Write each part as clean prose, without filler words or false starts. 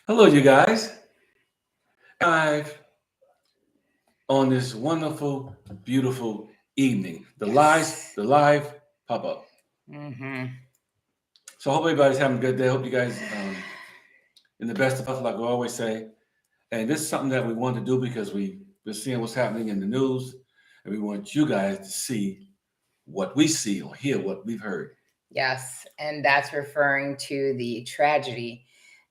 Hello, you guys. Live on this wonderful, beautiful evening. Yes. The live pop up. Mm-hmm. So I hope everybody's having a good day. I hope you guys in the best of health, like we always say. And this is something that we want to do because we've been seeing what's happening in the news, and we want you guys to see what we see or hear what we've heard. Yes. And that's referring to the tragedy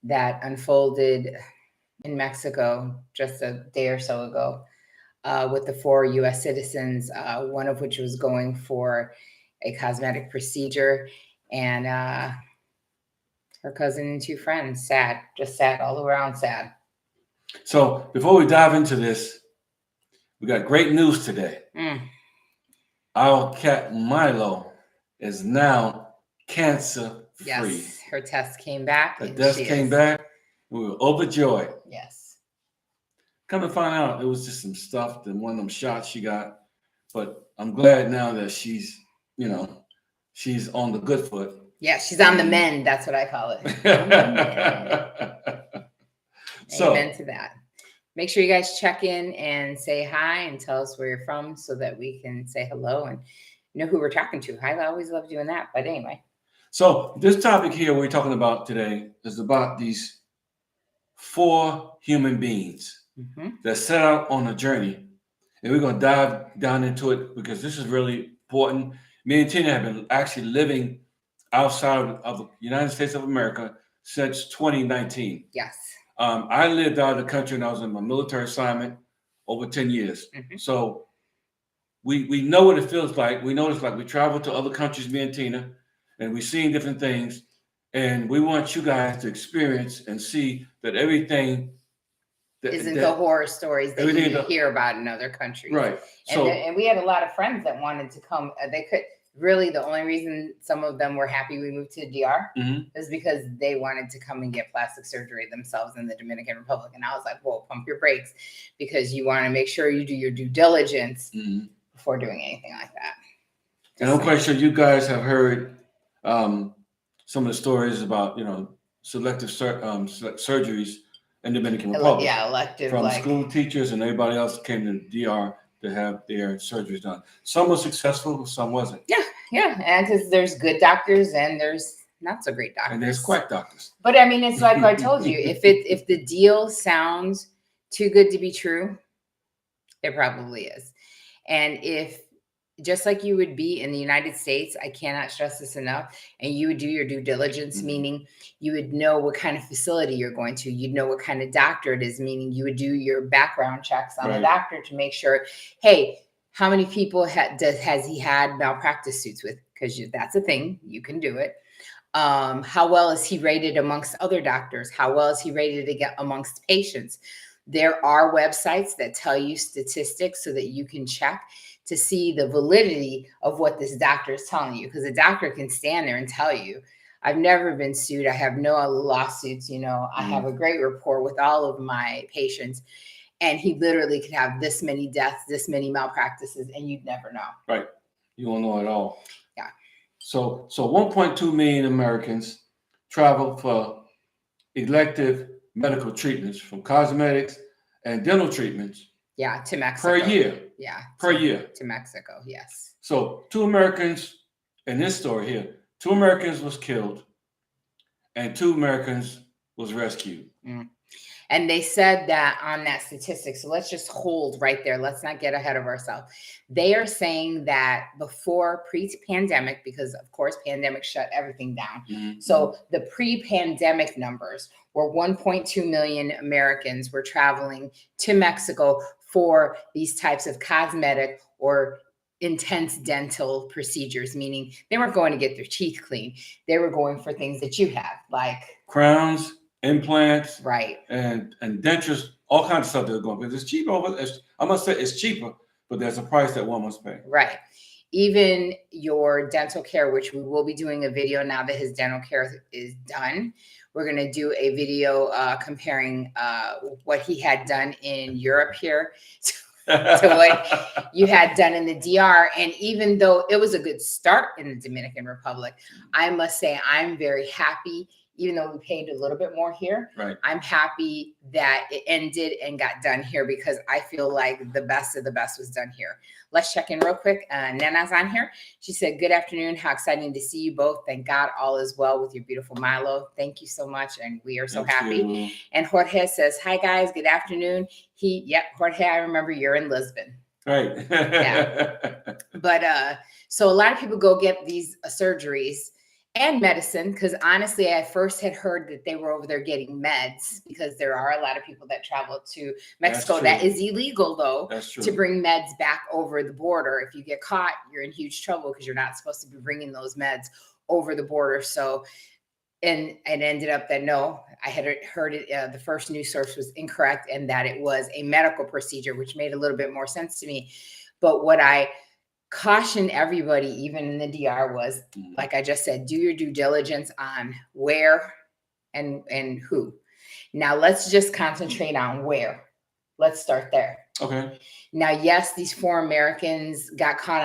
that unfolded in Mexico just a day or so ago with the four U.S. citizens, one of which was going for a cosmetic procedure, and her cousin and two friends. Sad, just sad, all around sad. So before we dive into this, we got great news today. Mm. Our cat Milo is now cancer free. Yes, her test came back, The and test she came is. back. We were overjoyed. Yes. Come to find out, it was just some stuff, one of them shots she got. But I'm glad now that you know, she's on the good foot. Yeah, she's on the mend. That's what I call it. So, Amen to that. Make sure you guys check in and say hi and tell us where you're from so that we can say hello and know who we're talking to. I always love doing that. But anyway. So this topic here we're talking about today is about these four human beings that set out on a journey. And we're going to dive down into it because this is really important. Me and Tina have been actually living outside of the United States of America since 2019. Yes. I lived out of the country and I was in my military assignment over 10 years. So we know what it feels like. We know it's like we travel to other countries, me and Tina, and we've seen different things. And we want you guys to experience and see that everything isn't the horror stories that you hear about in other countries. Right. And we had a lot of friends that wanted to come. They could really, the only reason some of them were happy we moved to DR is because they wanted to come and get plastic surgery themselves in the Dominican Republic. And I was like, whoa, pump your brakes, because you want to make sure you do your due diligence before doing anything like that. And I'm quite sure you guys have heard some of the stories about, selective surgeries in the Dominican Republic. Yeah, elective. From school teachers and everybody else came to DR to have their surgeries done. Some were successful, some wasn't. Yeah, and because there's good doctors and there's not so great doctors. And there's quack doctors. But I mean, it's like I told you, if the deal sounds too good to be true, it probably is. And if, just like you would be in the United States, I cannot stress this enough, and you would do your due diligence, meaning you would know what kind of facility you're going to, you'd know what kind of doctor it is, meaning you would do your background checks on the doctor to make sure, hey, how many people has he had malpractice suits with? Because that's a thing, you can do it. How well is he rated amongst other doctors? How well is he rated amongst patients? There are websites that tell you statistics so that you can check to see the validity of what this doctor is telling you, because a doctor can stand there and tell you, I've never been sued, I have no lawsuits, I have a great rapport with all of my patients, and he literally could have this many deaths, this many malpractices, and you'd never know. Right. You won't know at all. Yeah. So 1.2 million Americans travel for elective medical treatments, from cosmetics and dental treatments. Yeah, to Mexico. Per year. Yeah. Per year. To Mexico, yes. So 2 Americans, in this story here, 2 Americans was killed and 2 Americans was rescued. And they said that on that statistic, so let's just hold right there. Let's not get ahead of ourselves. They are saying that before pre-pandemic, because of course pandemic shut everything down. So the pre-pandemic numbers were 1.2 million Americans were traveling to Mexico for these types of cosmetic or intense dental procedures, meaning they weren't going to get their teeth cleaned. They were going for things that you have, like crowns, implants, right, and dentures, all kinds of stuff they're going, because it's cheaper. I must say it's cheaper, but there's a price that one must pay. Right. Even your dental care, which we will be doing a video now that his dental care is done. We're going to do a video comparing what he had done in Europe here to what you had done in the DR. And even though it was a good start in the Dominican Republic, I must say I'm very happy even though we paid a little bit more here. Right. I'm happy that it ended and got done here because I feel like the best of the best was done here. Let's check in real quick. Nana's on here. She said, good afternoon. How exciting to see you both. Thank God all is well with your beautiful Milo. Thank you so much. And we are so happy. You. And Jorge says, hi guys, good afternoon. Jorge, I remember you're in Lisbon. Right. Yeah. But so a lot of people go get these surgeries and medicine, because honestly, I first had heard that they were over there getting meds, because there are a lot of people that travel to Mexico. That is illegal, though, to bring meds back over the border. If you get caught, you're in huge trouble because you're not supposed to be bringing those meds over the border. So, and it ended up that no, I had heard it. The first news source was incorrect, and that it was a medical procedure, which made a little bit more sense to me. But what I caution everybody, even in the DR, was, like I just said, do your due diligence on where and who. Now let's just concentrate on where. Let's start there. Okay. Now, yes, these 4 Americans got caught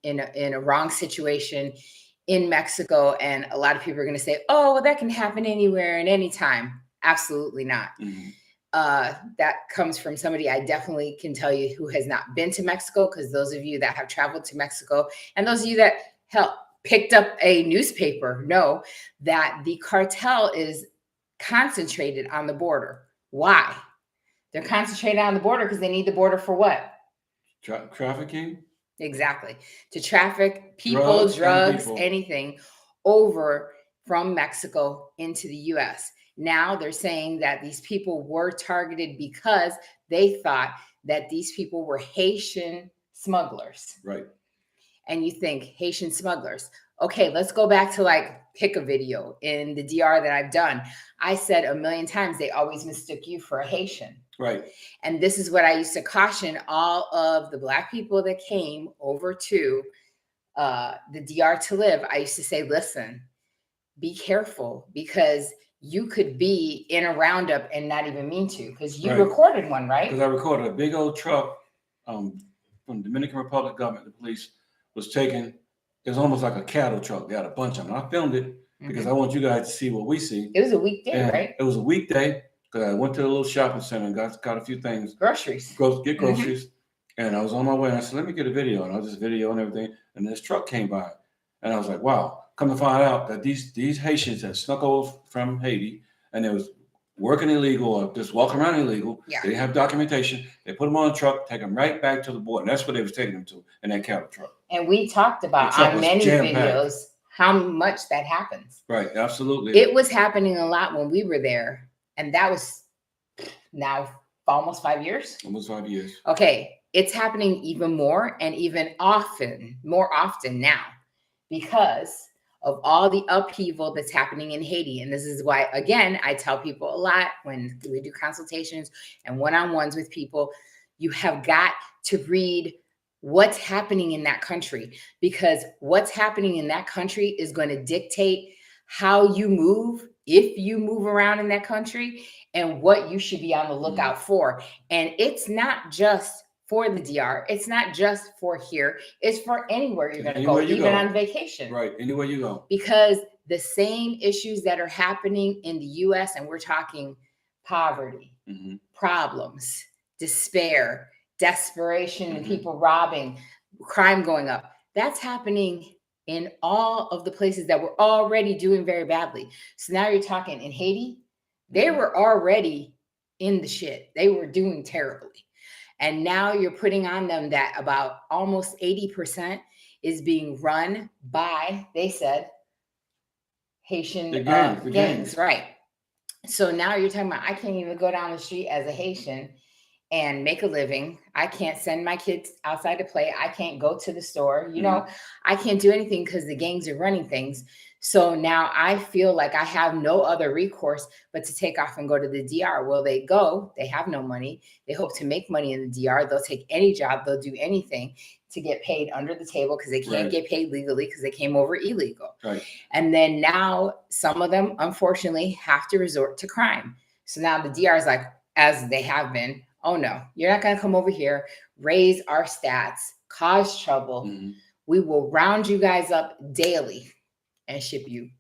in a wrong situation in Mexico, and a lot of people are going to say, oh, well, that can happen anywhere and anytime. Absolutely not. That comes from somebody I definitely can tell you who has not been to Mexico, because those of you that have traveled to Mexico and those of you that picked up a newspaper know that the cartel is concentrated on the border. Why? They're concentrated on the border because they need the border for what? Trafficking. Exactly. To traffic people, drugs, anything over from Mexico into the U.S. Now they're saying that these people were targeted because they thought that these people were Haitian smugglers. Right. And you think Haitian smugglers. Okay, let's go back to pick a video in the DR that I've done. I said a million times they always mistook you for a Haitian. Right. And this is what I used to caution all of the Black people that came over to the DR to live. I used to say, listen, be careful, because you could be in a roundup and not even mean to, because you recorded one, right? Because I recorded a big old truck from the Dominican Republic government. The police was taking, it was almost like a cattle truck. They had a bunch of them. I filmed it because I want you guys to see what we see. It was a weekday, right? It was a weekday, because I went to a little shopping center and got a few things. Groceries. Get groceries. And I was on my way, and I said, let me get a video. And I was just video and everything. And this truck came by. And I was like, wow. Come to find out that these Haitians had snuck over from Haiti, and they was working illegal or just walking around illegal. Yeah. They didn't have documentation. They put them on a truck, take them right back to the border. And that's what they was taking them to, in that cattle truck. And we talked about on many videos how much that happens. Right, absolutely. It was happening a lot when we were there. And that was now almost 5 years. Almost 5 years. Okay. It's happening even more and even more often now, because of all the upheaval that's happening in Haiti. And this is why, again, I tell people a lot when we do consultations and one-on-ones with people, you have got to read what's happening in that country, because what's happening in that country is going to dictate how you move, if you move around in that country, and what you should be on the lookout for. And it's not just for the DR. It's not just for here. It's for anywhere you're going to go, even on vacation. Right, anywhere you go. Because the same issues that are happening in the U.S., and we're talking poverty, problems, despair, desperation, and people robbing, crime going up, that's happening in all of the places that were already doing very badly. So now you're talking in Haiti, they were already in the shit. They were doing terribly. And now you're putting on them that about almost 80% is being run by, they said, Haitian gangs. Right. So now you're talking about, I can't even go down the street as a Haitian and make a living. I can't send my kids outside to play. I can't go to the store. You know, I can't do anything because the gangs are running things. So now I feel like I have no other recourse but to take off and go to the DR. Well, they go, they have no money. They hope to make money in the DR. They'll take any job. They'll do anything to get paid under the table, because they can't get paid legally because they came over illegal. Right. And then now some of them, unfortunately, have to resort to crime. So now the DR is like, as they have been, oh no, you're not going to come over here, raise our stats, cause trouble. We will round you guys up daily and ship you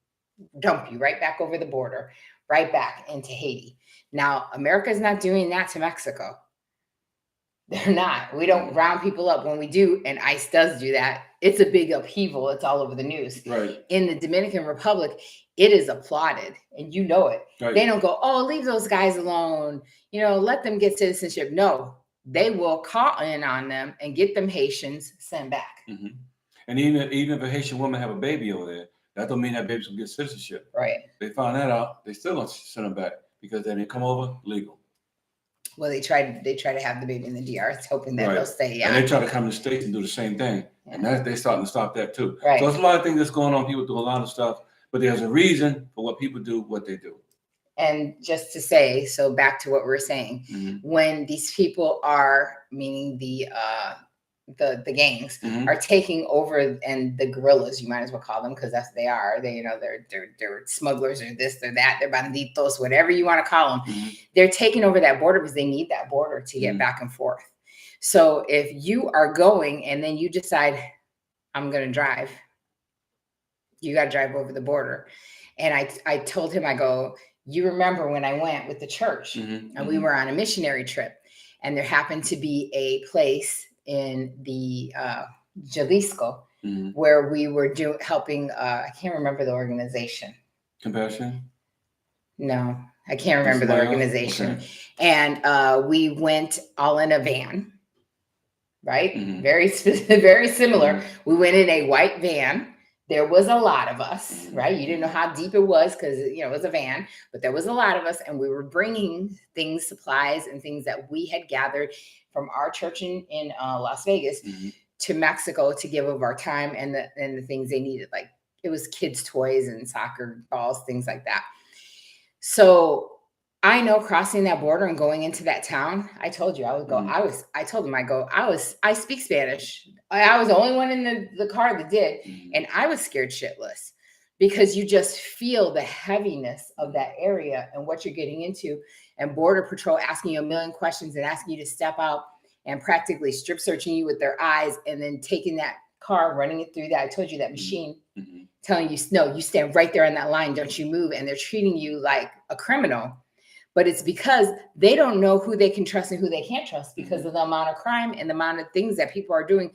dump you right back over the border, right back into Haiti. Now, America's not doing that to Mexico. They're not. We don't round people up. When we do, and ICE does do that, it's a big upheaval. It's all over the news. Right. In the Dominican Republic, it is applauded, and you know it. Right. They don't go, oh, leave those guys alone. Let them get citizenship. No, they will call in on them and get them Haitians sent back. Mm-hmm. And even if a Haitian woman have a baby over there, that don't mean that baby's gonna get citizenship. Right. They find that out, they still don't send them back because they didn't come over legal. Well, they try to have the baby in the DR, hoping that they'll stay. Yeah. And they try to come to the States and do the same thing. Yeah. And they're starting to stop that too. Right. So there's a lot of things that's going on. People do a lot of stuff, but there's a reason for what people do, what they do. And just to say, so back to what we're saying, when these people are, meaning the gangs, are taking over, and the guerrillas, you might as well call them, because that's what they are. They're smugglers, or this, or that, they're banditos, whatever you want to call them. They're taking over that border because they need that border to get back and forth. So if you are going and then you decide, I'm going to drive, you got to drive over the border. And I told him, I go, you remember when I went with the church and we were on a missionary trip, and there happened to be a place in the Jalisco where we were helping. I can't remember the organization. Compassion? No, I can't remember the organization. Okay. And we went all in a van, right? Very similar. We went in a white van. There was a lot of us, right? You didn't know how deep it was because, it was a van, but there was a lot of us, and we were bringing things, supplies, and things that we had gathered from our church in Las Vegas to Mexico to give of our time and the things they needed. Like, it was kids' toys and soccer balls, things like that. So I know crossing that border and going into that town, I told you I would go. I told them, I speak Spanish. I was the only one in the car that did. And I was scared shitless, because you just feel the heaviness of that area and what you're getting into, and Border Patrol asking you a million questions and asking you to step out and practically strip searching you with their eyes, and then taking that car, running it through that. I told you that machine telling you, no, you stand right there on that line. Don't you move. And they're treating you like a criminal. But it's because they don't know who they can trust and who they can't trust, because of the amount of crime and the amount of things that people are doing.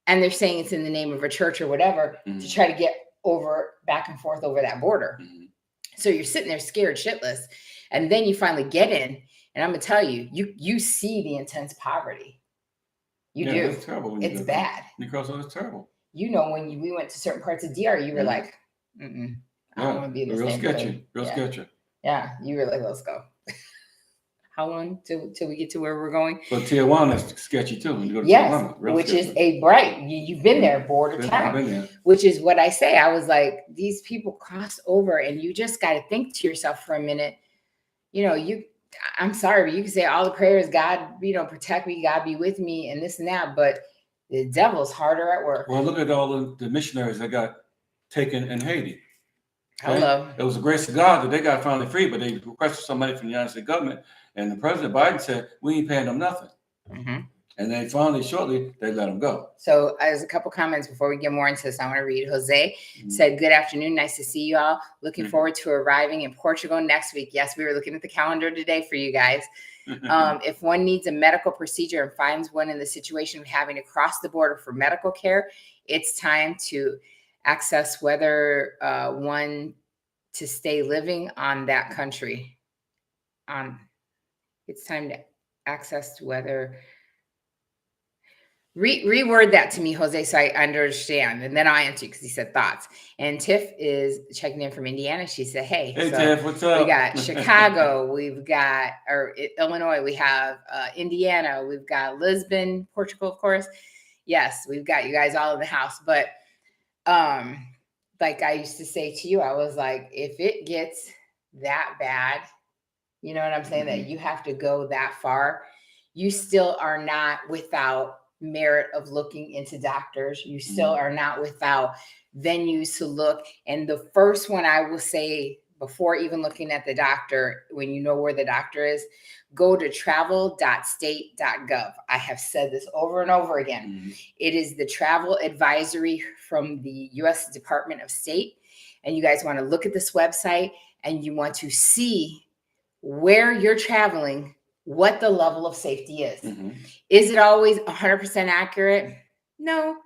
And they're saying it's in the name of a church or whatever to try to get back and forth over that border. So you're sitting there scared shitless. And then you finally get in. And I'm going to tell you, you see the intense poverty. You do. It's terrible. It's bad. Because it's terrible. When we went to certain parts of DR, you were like, I don't want to be in this neighborhood. Real sketchy. Yeah, you were like, let's go. How long till we get to where we're going? But Tijuana is sketchy too. When you go to Tijuana, which sketchy. Is a bright. You've been there, border town. I've been there. Which is what I say. I was like, these people cross over, and you just got to think to yourself for a minute. I'm sorry, but you can say all the prayers, God, protect me, God be with me, and this and that. But the devil's harder at work. Well, look at all the missionaries that got taken in Haiti. Okay? Hello. It was the grace of God that they got finally free, but they requested some money from the United States government, and the President Biden said, we ain't paying them nothing. And then shortly, they let them go. So there's a couple comments before we get more into this. I want to read. Jose said, good afternoon. Nice to see you all. Looking forward to arriving in Portugal next week. Yes, we were looking at the calendar today for you guys. If one needs a medical procedure and finds one in the situation of having to cross the border for medical care, it's time to access whether one to stay living on that country. It's time to access whether... Reword that to me, Jose, so I understand, and then I'll answer you, because he said thoughts. And Tiff is checking in from Indiana. She said, "Hey, so Tiff, what's up? We got Chicago, we've got Illinois, we have Indiana, we've got Lisbon, Portugal, of course. Yes, we've got you guys all in the house. But like I used to say to you, I was like, if it gets that bad, you know what I'm saying, that you have to go that far, you still are not without merit of looking into doctors. You still are not without venues to look. And the first one I will say, before even looking at the doctor, when you know where the doctor is, go to travel.state.gov. I have said this over and over again. It is the travel advisory from the U.S. Department of State. and you guys want to look at this website and you want to see where you're traveling, what the level of safety is. Is it always 100% accurate? No.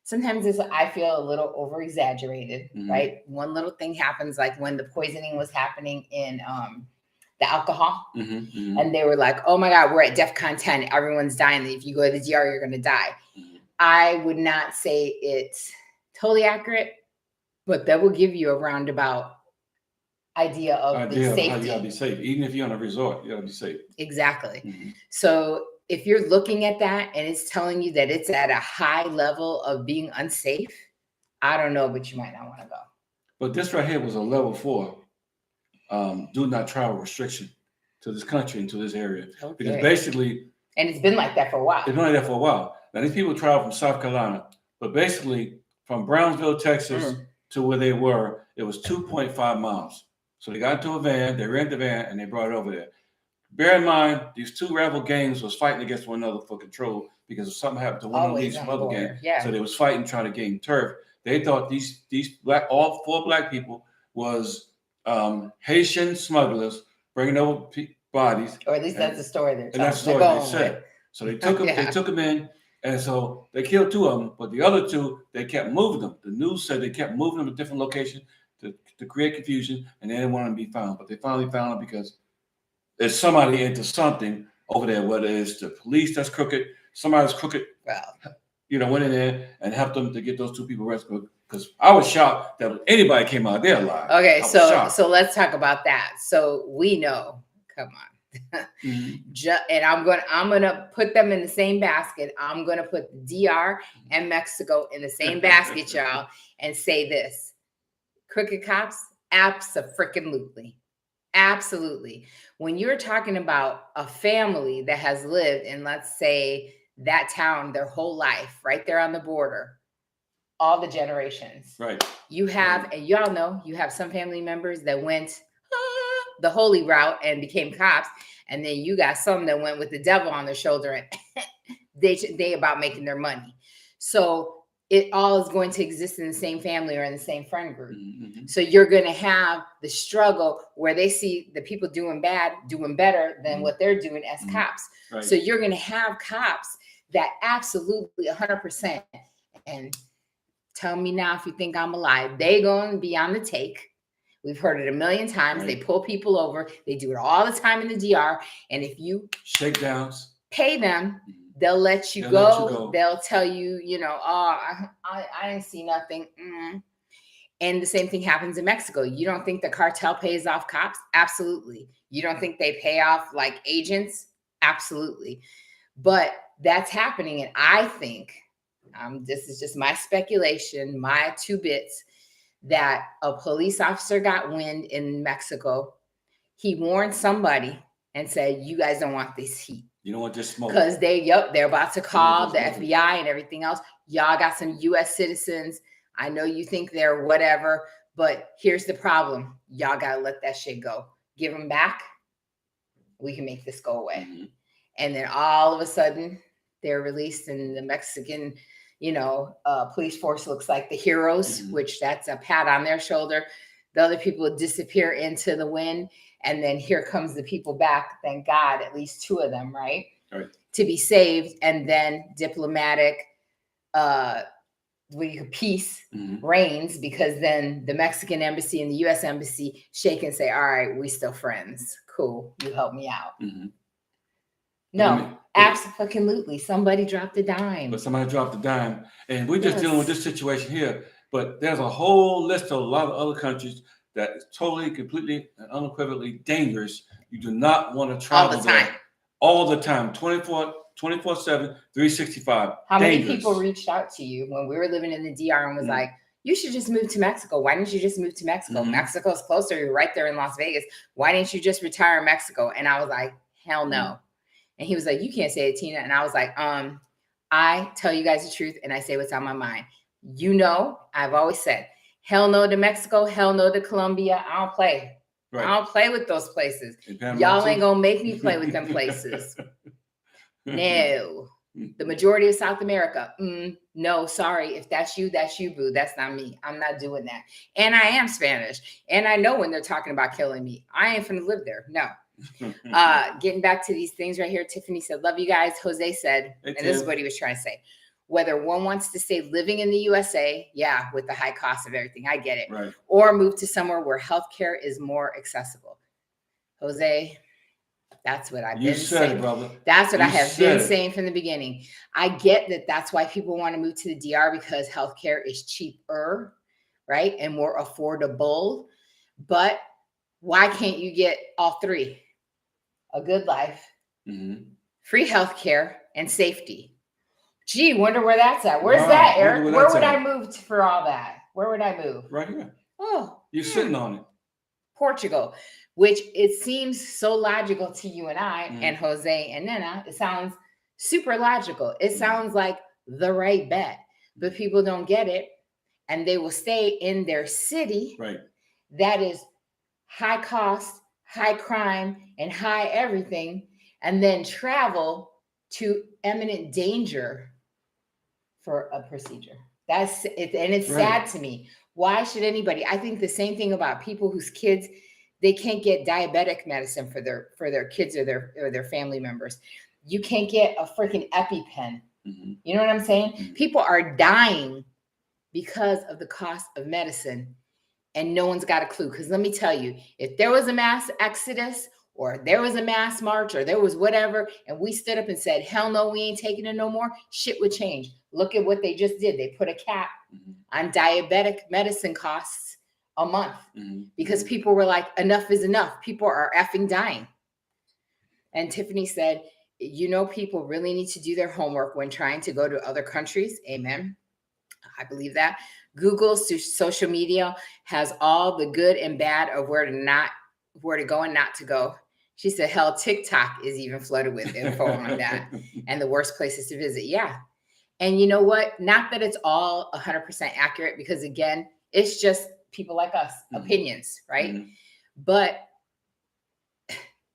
Sometimes I feel a little over exaggerated, right? One little thing happens, like when the poisoning was happening in the alcohol, and they were like, oh my God, we're at DEFCON 10. Everyone's dying. If you go to the DR, you're going to die. I would not say it's totally accurate, but that will give you a roundabout idea of the safety. How you gotta be safe. Even if you're on a resort, you gotta be safe. Exactly. So if you're looking at that and it's telling you that it's at a high level of being unsafe, I don't know, but you might not want to go. But this right here was a level 4 do not travel restriction to this country and to this area. Because basically, and it's been like that for a while. It's been like that for a while. Now these people travel from South Carolina, but basically from Brownsville, Texas to where they were, it was 2.5 miles. So they got into a van, they rented the van, and they brought it over there. Bear in mind, these two rival gangs was fighting against one another for control because something happened to one of these other gangs. So they was fighting, trying to gain turf. They thought these all 4 black people was Haitian smugglers bringing over bodies. Or at least that's the story they're telling. And that's the story they said. So they took them. They took them in, and so they killed 2 of them. But the other 2, they kept moving them. The news said they kept moving them to different locations to create confusion, and they didn't want them to be found. But they finally found them because there's somebody into something over there, whether it's the police that's crooked, somebody's crooked, went in there and helped them to get those 2 people rescued. Because I was shocked that anybody came out there alive. Okay, so let's talk about that. So we know, come on. And I'm gonna put them in the same basket. I'm gonna put the DR and Mexico in the same basket, y'all, and say this: crooked cops, abso-freaking-lutely. Absolutely. When you're talking about a family that has lived in, let's say, that town their whole life, right there on the border, all the generations. Right. You have, and y'all know, you have some family members that went the holy route and became cops, and then you got some that went with the devil on their shoulder and they about making their money. So it all is going to exist in the same family or in the same friend group. So you're going to have the struggle where they see the people doing bad, doing better than what they're doing as cops. Right. So you're going to have cops that absolutely 100%. And tell me now if you think I'm alive. They going to be on the take. We've heard it a million times. Right. They pull people over. They do it all the time in the DR. And if you shakedowns, pay them, they'll let you go. They'll tell you, I didn't see nothing. And the same thing happens in Mexico. You don't think the cartel pays off cops? Absolutely. You don't think they pay off like agents? Absolutely. But that's happening. And I think, this is just my speculation, my 2 bits, that a police officer got wind in Mexico. He warned somebody and said, you guys don't want this heat. You don't want this smoke. Because they're about to call the FBI and everything else. Y'all got some U.S. citizens. I know you think they're whatever, but here's the problem. Y'all got to let that shit go. Give them back. We can make this go away. And then all of a sudden, they're released, and the Mexican, police force looks like the heroes, which that's a pat on their shoulder. The other people disappear into the wind. And then here comes the people back. Thank God, at least 2 of them, right? To be saved. And then diplomatic peace reigns, because then the Mexican embassy and the U.S. embassy shake and say, all right, we still friends. Cool. You help me out. No, absolutely. Somebody dropped a dime. But somebody dropped a dime. And we're just dealing with this situation here. But there's a whole list of a lot of other countries that is totally, completely, and unequivocally dangerous. You do not want to travel all the time. All the time, 24/7, 365. How many people reached out to you when we were living in the DR and was like, you should just move to Mexico. Why didn't you just move to Mexico? Mexico's closer. You're right there in Las Vegas. Why didn't you just retire in Mexico? And I was like, hell no. And he was like, you can't say it, Tina. And I was like, I tell you guys the truth and I say what's on my mind. I've always said, hell no to Mexico, hell no to Colombia. I don't play. Right. I don't play with those places. Y'all ain't gonna make me play with them places. No. The majority of South America, no, sorry. If that's you, boo. That's not me. I'm not doing that. And I am Spanish. And I know when they're talking about killing me. I ain't finna live there. No. Getting back to these things right here. Tiffany said, love you guys. Jose said, and this is what he was trying to say. Whether one wants to stay living in the USA, yeah, with the high cost of everything, I get it. Right. Or move to somewhere where healthcare is more accessible. Jose, that's what I've been saying. Brother. That's what I have been saying from the beginning. I get that that's why people want to move to the DR, because healthcare is cheaper, right? And more affordable. But why can't you get all three? A good life, free healthcare, and safety. Gee, wonder where that's at. Where's that, Eric? Where would I move for all that? Where would I move? Right here. Oh, you're sitting on it. Portugal, which it seems so logical to you and I and Jose and Nina. It sounds super logical. It sounds like the right bet, but people don't get it. And they will stay in their city. Right. That is high cost, high crime, and high everything, and then travel to imminent danger for a procedure. That's it. And it's sad to me. Why should anybody? I think the same thing about people whose kids, they can't get diabetic medicine for their kids or their family members. You can't get a freaking EpiPen. You know what I'm saying? People are dying because of the cost of medicine, and no one's got a clue. Because let me tell you, if there was a mass exodus, or there was a mass march, or there was whatever, and we stood up and said, hell no, we ain't taking it no more, shit would change. Look at what they just did. They put a cap on diabetic medicine costs a month because people were like, enough is enough. People are effing dying. And Tiffany said, people really need to do their homework when trying to go to other countries. Amen. I believe that. Google, social media has all the good and bad of where to go and not to go. She said, hell, TikTok is even flooded with info on that and the worst places to visit. Yeah. And you know what? Not that it's all 100% accurate, because again, it's just people like us, opinions, right? But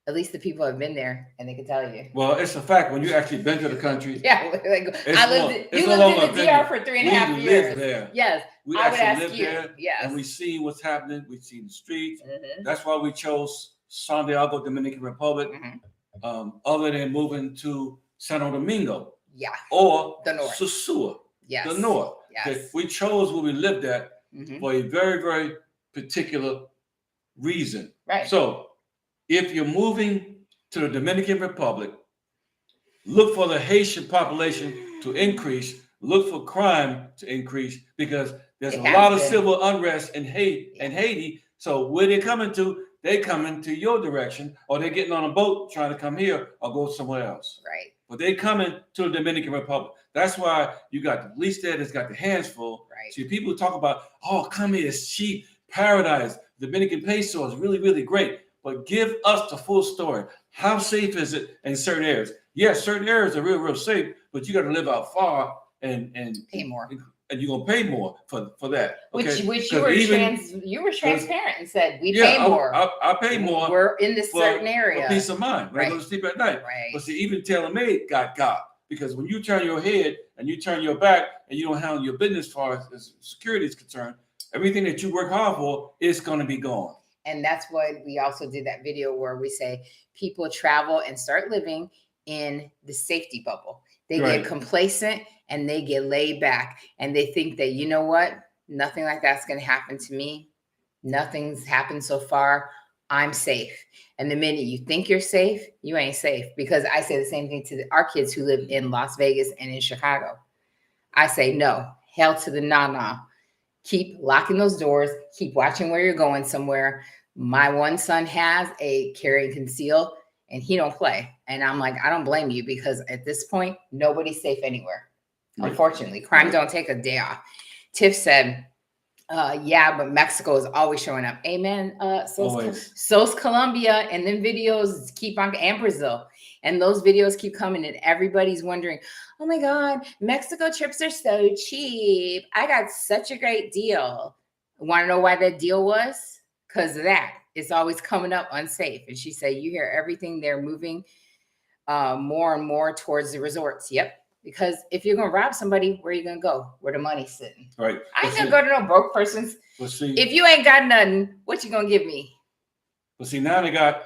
at least the people have been there and they can tell you. Well, it's a fact. When you actually been to the country. Yeah. You lived in the DR for 3.5 years. Lived there. Yes. We I would ask lived you. there. Yes. And we see what's happening. We see the streets. That's why we chose Santiago Dominican Republic. Other than moving to Santo Domingo. Yeah. Or the north. Sosua. Yes. The north. Yes. We chose where we lived at for a very, very particular reason. Right. So if you're moving to the Dominican Republic, look for the Haitian population to increase. Look for crime to increase, because there's a lot of civil unrest in Haiti. So where they're coming to, they coming to your direction, or they're getting on a boat trying to come here or go somewhere else. Right. But they coming to the Dominican Republic. That's why you got the police there that's got the hands full. Right. See, people talk about, oh, come here, it's cheap, paradise. Dominican peso is really, really great. But give us the full story. How safe is it in certain areas? Yes, certain areas are real, real safe, but you got to live out far and pay more. And you're gonna pay more for that. Okay? Which you were transparent and said we pay more. I pay more. We're in this certain area. For peace of mind. When I go to sleep at night. Right. But see, even TaylorMade got because when you turn your head and you turn your back and you don't handle your business as far as security is concerned, everything that you work hard for is gonna be gone. And that's why we also did that video where we say people travel and start living in the safety bubble. They get complacent and they get laid back and they think that, you know what? Nothing like that's going to happen to me. Nothing's happened so far. I'm safe. And the minute you think you're safe, you ain't safe. Because I say the same thing to our kids who live in Las Vegas and in Chicago. I say, no, hell to the nah. Keep locking those doors. Keep watching where you're going somewhere. My one son has a carry and conceal, and he don't play. And I'm like, I don't blame you, because at this point, nobody's safe anywhere. Right. Unfortunately, crime don't take a day off. Tiff said, yeah, but Mexico is always showing up. Amen. So's Colombia, and then videos keep on, and Brazil. And those videos keep coming, and everybody's wondering, oh my God, Mexico trips are so cheap. I got such a great deal. Want to know why that deal was? Because of that. It's always coming up unsafe. And she said, you hear everything. They're moving more and more towards the resorts. Yep. Because if you're gonna rob somebody, where are you gonna go? Where the money's sitting. Right. I ain't gonna go to no broke person's. If you ain't got nothing, what you gonna give me? But see, now they got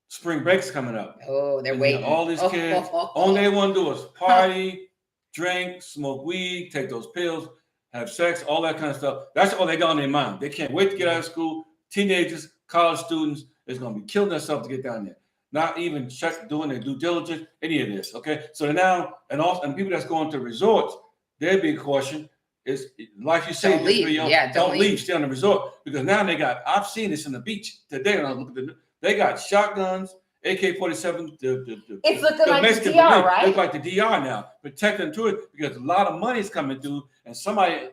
spring breaks coming up. Oh, they're waiting. All these kids, all they want to do is party, drink, smoke weed, take those pills, have sex, all that kind of stuff. That's all they got on their mind. They can't wait to get out of school. Teenagers, college students is going to be killing themselves to get down there. Not even doing their due diligence, any of this. Okay, so now and people that's going to resorts, their big caution is, like you say, don't leave. Don't leave. Stay on the resort, because now they got. I've seen this in the beach today when I look at they got shotguns, AK-47. It's looking like the DR, right? Look like the DR now, protecting to it because a lot of money is coming through, and somebody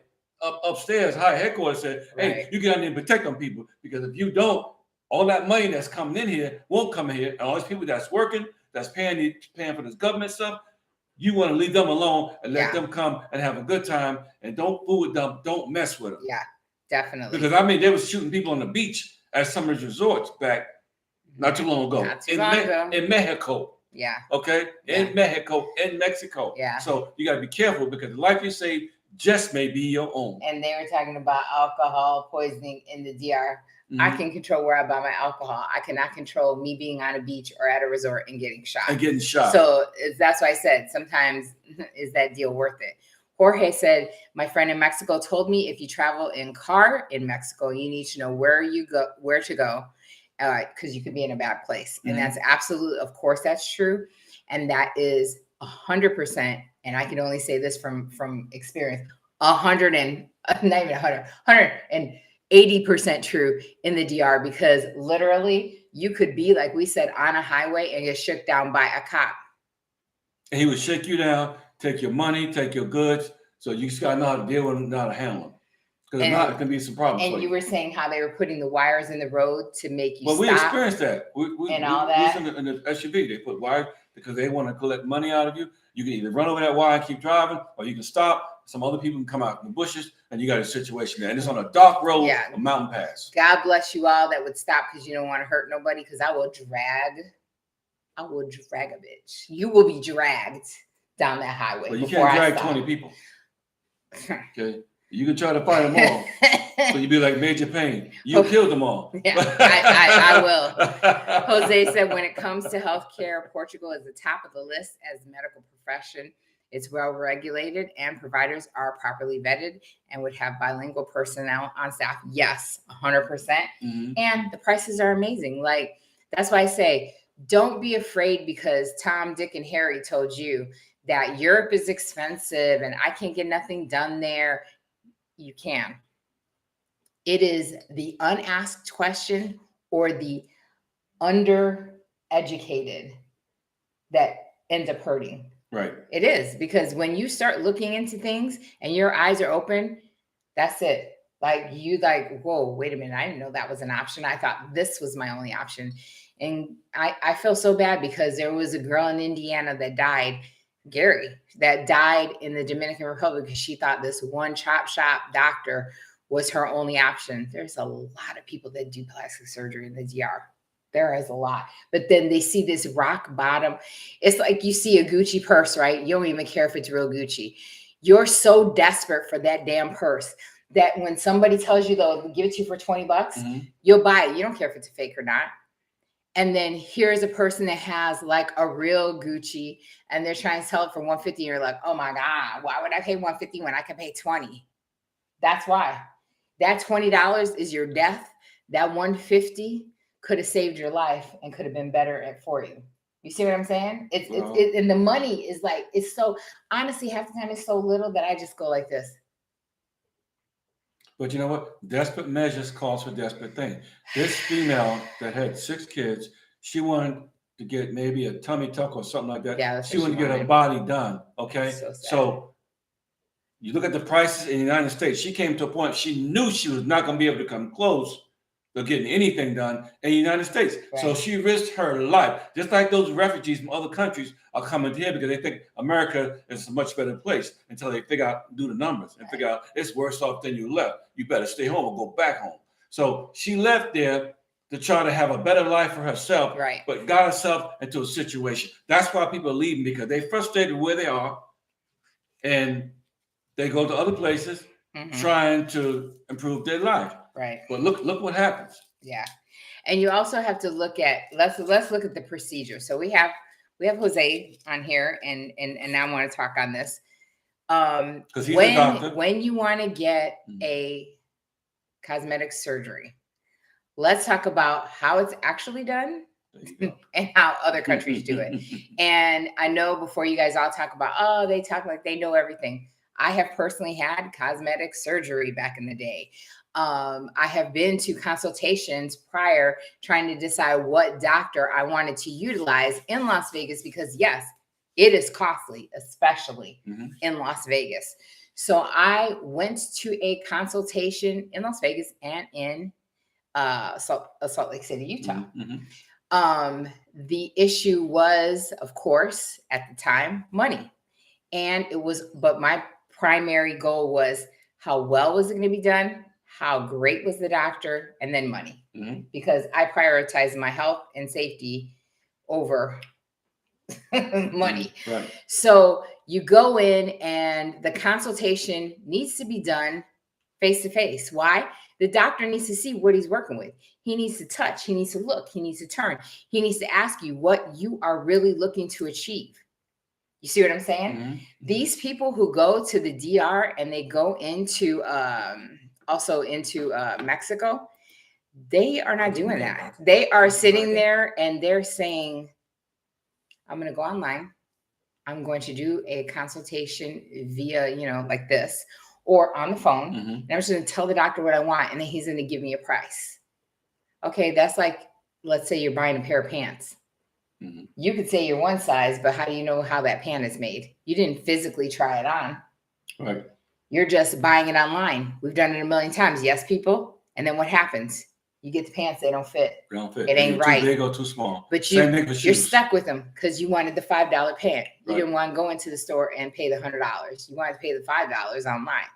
upstairs, high headquarters said, "Hey, you get out there and protect them people, because if you don't, all that money that's coming in here won't come in here, and all these people that's working, that's paying for this government stuff, you want to leave them alone and let them come and have a good time, and don't fool with them, don't mess with them." Yeah, definitely. Because I mean, they were shooting people on the beach at some of the resorts back not too long ago. In Mexico. Yeah. Okay. In Mexico, in Mexico. Yeah. So you got to be careful, because the life you save just may be your own. And they were talking about alcohol poisoning in the DR. Mm-hmm. I can control where I buy my alcohol. I cannot control me being on a beach or at a resort and getting shot. So that's why I said, sometimes is that deal worth it? Jorge said, my friend in Mexico told me, if you travel in car in Mexico, you need to know where to go, because you could be in a bad place. Mm-hmm. And that's absolutely, of course, that's true. And that is 100%. And I can only say this from experience, 180% true in the DR, because literally you could be, like we said, on a highway and get shook down by a cop. And he would shake you down, take your money, take your goods. So you just got to know how to deal with them, know how to handle them. Because if not, it can be some problems. And you were saying how they were putting the wires in the road to make you stop. Well, we experienced that. All that. In the SUV, they put wires because they want to collect money out of you. You can either run over that wire and keep driving, or you can stop. Some other people can come out in the bushes, and you got a situation there. And it's on a dark road, a mountain pass. God bless you all that would stop, because you don't want to hurt nobody, because I will drag a bitch. You will be dragged down that highway. Well, you can't drag 20 people. Okay. You can try to find them all. So you'd be like Major Payne. You killed them all. Yeah, I will. Jose said, when it comes to healthcare, Portugal is the top of the list as a medical profession. It's well regulated, and providers are properly vetted and would have bilingual personnel on staff. Yes, 100%. Mm-hmm. And the prices are amazing. Like, that's why I say, don't be afraid because Tom, Dick, and Harry told you that Europe is expensive and I can't get nothing done there. You can. It is the unasked question or the undereducated that end up hurting. Right. It is, because when you start looking into things and your eyes are open, that's it. Like, whoa, wait a minute. I didn't know that was an option. I thought this was my only option. And I feel so bad, because there was a girl in Indiana that died, Gary, that died in the Dominican Republic because she thought this one chop shop doctor was her only option. There's a lot of people that do plastic surgery in the DR. There is a lot. But then they see this rock bottom. It's like you see a Gucci purse, right? You don't even care if it's real Gucci. You're so desperate for that damn purse that when somebody tells you they'll give it to you for $20, mm-hmm. you'll buy it. You don't care if it's a fake or not. And then here's a person that has like a real Gucci and they're trying to sell it for $150. And you're like, oh my God, why would I pay $150 when I can pay $20? That's why. That $20 is your death. That $150 could have saved your life and could have been better for you. You see what I'm saying? And the money is like, it's so, honestly, half the time it's so little that I just go like this. But you know what? Desperate measures calls for desperate things. This female that had 6 kids, she wanted to get maybe a tummy tuck or something like that. Yeah, she wanted to get her body done. Okay. So you look at the prices in the United States. She came to a point she knew she was not going to be able to come close to getting anything done in the United States. Right. So she risked her life. Just like those refugees from other countries are coming here because they think America is a much better place until they do the numbers and figure out it's worse off than you left. You better stay home or go back home. So she left there to try to have a better life for herself, but got herself into a situation. That's why people are leaving, because they're frustrated where they are. and they go to other places trying to improve their life. Right. But look what happens. Yeah. And you also have to look at let's look at the procedure. So we have Jose on here, and I want to talk on this. Because he's a doctor. When you want to get a cosmetic surgery, let's talk about how it's actually done and how other countries do it. And I know before you guys all talk about, they talk like they know everything. I have personally had cosmetic surgery back in the day. I have been to consultations prior trying to decide what doctor I wanted to utilize in Las Vegas, because yes, it is costly, especially in Las Vegas. So I went to a consultation in Las Vegas and in Salt Lake City, Utah. The issue was, of course, at the time, money. And but my primary goal was how well was it going to be done? How great was the doctor? And then money. Because I prioritize my health and safety over money. Right. So you go in and the consultation needs to be done face to face. Why? The doctor needs to see what he's working with. He needs to touch. He needs to look. He needs to turn. He needs to ask you what you are really looking to achieve. You see what I'm saying? These people who go to the DR and they go into also into Mexico, they are not doing that. They are sitting there and they're saying, I'm going to go online. I'm going to do a consultation via, like this, or on the phone. And I'm just going to tell the doctor what I want, and then he's going to give me a price. Okay, that's like, let's say you're buying a pair of pants. You could say you're one size, but how do you know how that pant is made? You didn't physically try it on. Right. You're just buying it online. We've done it a million times. Yes, people. And then what happens? You get the pants, they don't fit. They don't fit. It ain't right. Too big or too small. But you're stuck with them because you wanted the $5 pant. You didn't want to go into the store and pay the $100. You wanted to pay the $5 online.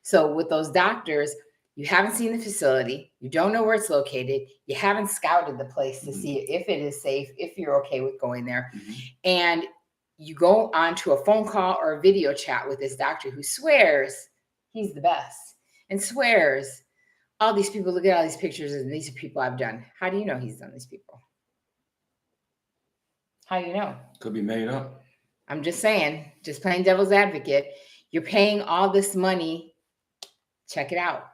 So with those doctors, you haven't seen the facility. You don't know where it's located. You haven't scouted the place to see if it is safe, if you're okay with going there. And you go onto a phone call or a video chat with this doctor who swears he's the best and swears all these people, look at all these pictures, and these are people I've done. How do you know he's done these people? How do you know? Could be made up. I'm just saying, just playing devil's advocate. You're paying all this money. Check it out.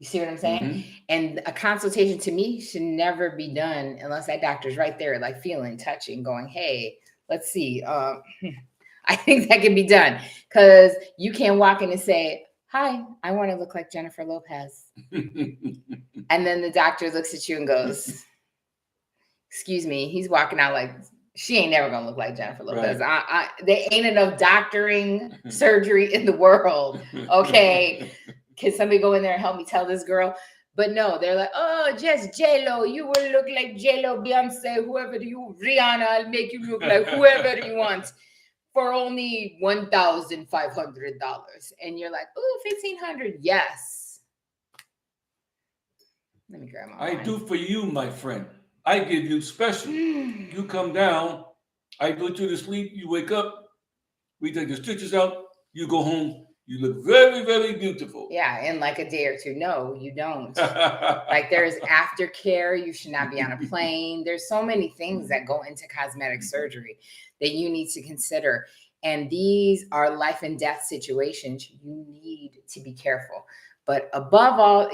You see what I'm saying? And a consultation to me should never be done unless that doctor's right there, like feeling, touching, going, hey, let's see. I think that can be done, because you can't walk in and say, hi, I want to look like Jennifer Lopez. And then the doctor looks at you and goes, excuse me. He's walking out like, she ain't never going to look like Jennifer Lopez. Right. There ain't enough doctoring surgery in the world. Okay. Can somebody go in there and help me tell this girl? But no, they're like, oh, just J-Lo. You will look like J-Lo, Beyonce, whoever you, Rihanna. I'll make you look like whoever you want for only $1,500. And you're like, oh, $1,500. Yes. Let me grab my I do for you, my friend. I give you special. You come down. I put you to sleep. You wake up. We take the stitches out. You go home. You look very, very beautiful. Yeah, in like a day or two. No, you don't. Like there's aftercare. You should not be on a plane. There's so many things that go into cosmetic surgery that you need to consider. And these are life and death situations. You need to be careful. But above all,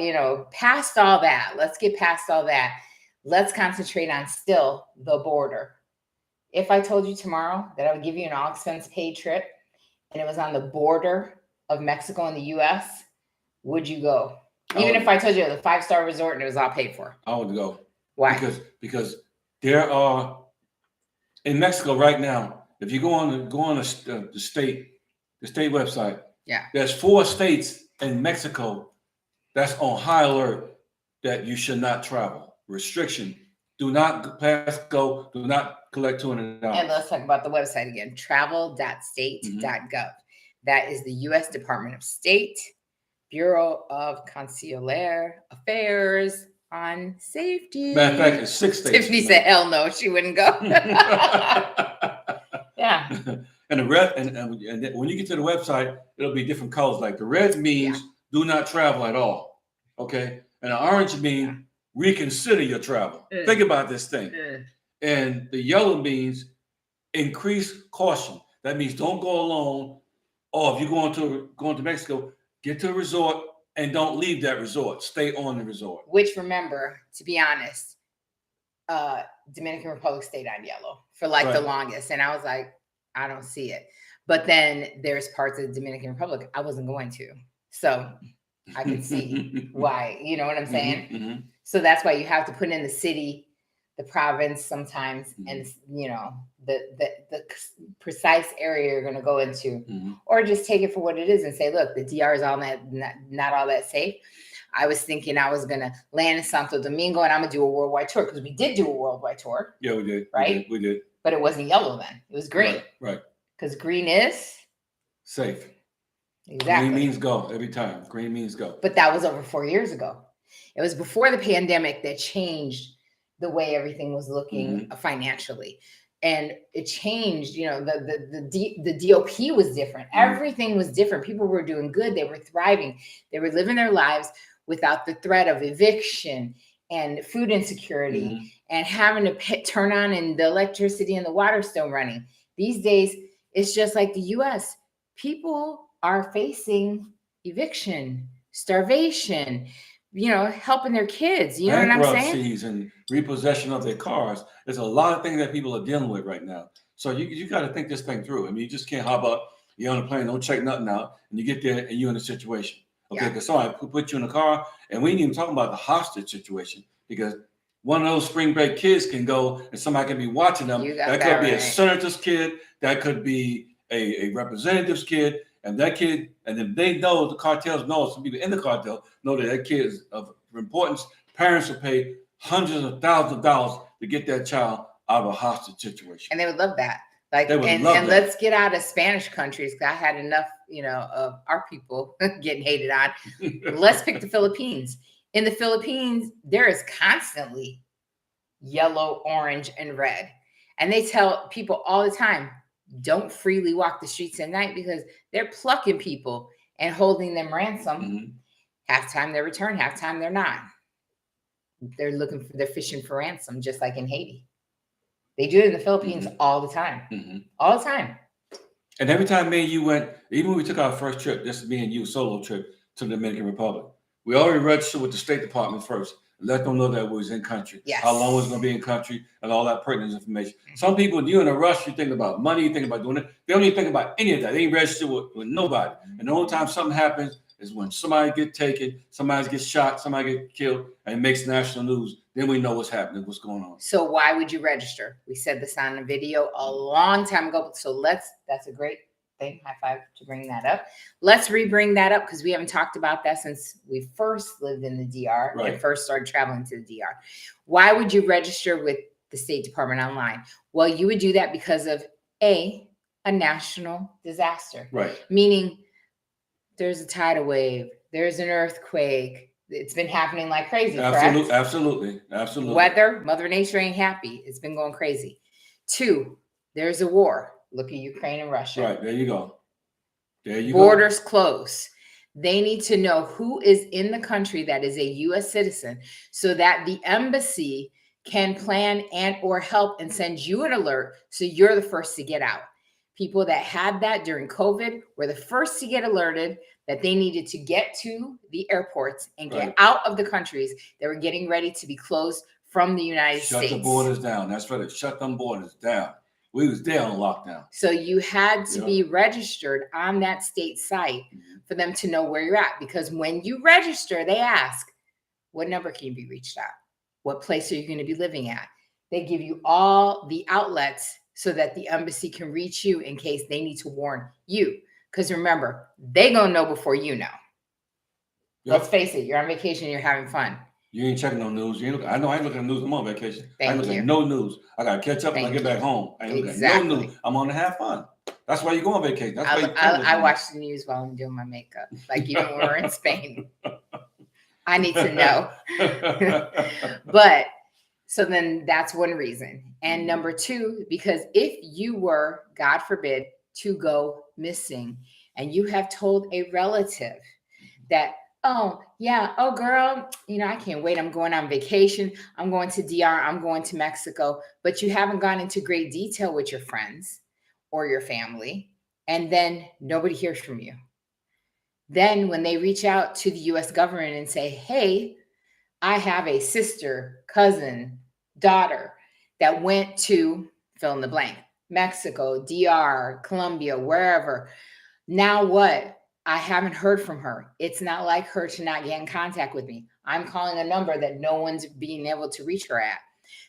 past all that, let's get past all that. Let's concentrate on still the border. If I told you tomorrow that I would give you an all expense paid trip and it was on the border of Mexico and the US, would you go? Even if I told you it was a 5-star resort and it was all paid for. I would go. Why? Because there are in Mexico right now, if you go on the state website, there's 4 states in Mexico that's on high alert that you should not travel. Restriction. Do not pass go. Do not collect $200. And let's talk about the website again. Travel.state.gov. That is the U.S. Department of State, Bureau of Consular Affairs on Safety. Matter of fact, it's 6 states. Tiffany said, hell no, she wouldn't go. Yeah. And the red, and then when you get to the website, it'll be different colors. Like the red means do not travel at all. Okay. And the orange means reconsider your travel. Think about this thing. And the yellow means increase caution. That means don't go alone. Or if you're going to Mexico, get to a resort and don't leave that resort. Stay on the resort. Which, remember, to be honest, Dominican Republic stayed on yellow for like the longest. And I was like, I don't see it. But then there's parts of the Dominican Republic I wasn't going to. So I could see why, you know what I'm saying? So that's why you have to put in the city, the province sometimes, and you know, the precise area you're going to go into, or just take it for what it is and say, look, the DR is all that not all that safe. I was thinking I was going to land in Santo Domingo and I'm going to do a worldwide tour, because we did do a worldwide tour. Yeah, we did. Right? We did. But it wasn't yellow then. It was green. Right. Because green is safe. Exactly. Green means go every time. Green means go. But that was over 4 years ago. It was before the pandemic that changed the way everything was looking financially. And it changed, you know, the DOP was different. Everything was different. People were doing good. They were thriving. They were living their lives without the threat of eviction and food insecurity and having to turn on and the electricity and the water still running. These days, it's just like the US. People are facing eviction, starvation, you know, helping their kids. You know what I'm saying? Bankruptcies and repossession of their cars. There's a lot of things that people are dealing with right now. So you got to think this thing through. I mean, you just can't hop up, you're on a plane, don't check nothing out, and you get there and you're in a situation. Okay, because somebody put you in a car, and we ain't even talking about the hostage situation, because one of those spring break kids can go and somebody can be watching them. That could be a senator's kid, that could be a representative's kid, and that kid, and if they know, the cartels know, some people in the cartel know that kid is of importance. Parents will pay hundreds of thousands of dollars to get that child out of a hostage situation. And they would love that. Like, and let's get out of Spanish countries, because I had enough, you know, of our people getting hated on. Let's pick the Philippines. In the Philippines, there is constantly yellow, orange, and red. And they tell people all the time, don't freely walk the streets at night, because they're plucking people and holding them ransom. Half time they return, half time they're not. They're fishing for ransom, just like in Haiti. They do it in the Philippines all the time. All the time. And every time me and you went, even when we took our first trip, this is me and you, solo trip to the Dominican Republic, we already registered with the State Department first. Let them know that we was in country, how long was going to be in country, and all that pertinent information. Some people, you're in a rush, you think about money, you think about doing it. They don't even think about any of that. They ain't registered with nobody. And the only time something happens is when somebody gets taken, somebody gets shot, somebody gets killed, and it makes national news. Then we know what's happening, what's going on. So why would you register? We said this on a video a long time ago. So that's a great thing. High five to bring that up. Let's re-bring that up, because we haven't talked about that since we first lived in the DR and first started traveling to the DR. Why would you register with the State Department online? Well, you would do that because of a national disaster. Meaning there's a tidal wave, there's an earthquake. It's been happening like crazy. Absolutely. Weather, Mother Nature ain't happy. It's been going crazy. 2, there's a war. Look at Ukraine and Russia. Right, there you go. Borders closed. They need to know who is in the country that is a U.S. citizen, so that the embassy can plan and or help and send you an alert, so you're the first to get out. People that had that during COVID were the first to get alerted that they needed to get to the airports and get out of the countries that were getting ready to be closed from the United States. Shut the borders down. That's right. Shut them borders down. We was there on lockdown. So you had to be registered on that state site for them to know where you're at. Because when you register, they ask, what number can you be reached at? What place are you going to be living at? They give you all the outlets so that the embassy can reach you in case they need to warn you. Because remember, they going to know before you know. Let's face it, you're on vacation, you're having fun. You ain't checking no news. I know I ain't looking at news. I'm on vacation. I ain't looking you. at no news. I got to catch up when I get back home. I ain't looking at no news. I'm on to have fun. That's why you go on vacation. That's why I watch the news while I'm doing my makeup. Like even when we're in Spain. I need to know. But so then that's one reason. And number 2, because if you were, God forbid, to go missing, and you have told a relative that, oh, yeah, oh, girl, I can't wait. I'm going on vacation. I'm going to DR. I'm going to Mexico. But you haven't gone into great detail with your friends or your family. And then nobody hears from you. Then when they reach out to the US government and say, hey, I have a sister, cousin, daughter that went to fill in the blank, Mexico, DR, Colombia, wherever. Now what? I haven't heard from her. It's not like her to not get in contact with me. I'm calling a number that no one's being able to reach her at.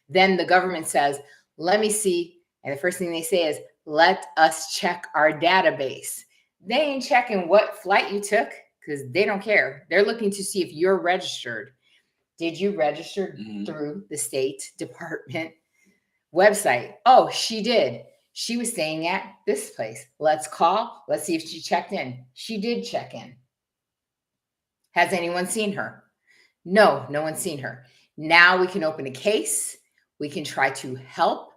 Then the government says, let me see. And the first thing they say is, let us check our database. They ain't checking what flight you took because they don't care. They're looking to see if you're registered. Did you register through the State Department website? Oh, she did. She was staying at this place. Let's call. Let's see if she checked in. She did check in. Has anyone seen her? No, no one's seen her. Now we can open a case. We can try to help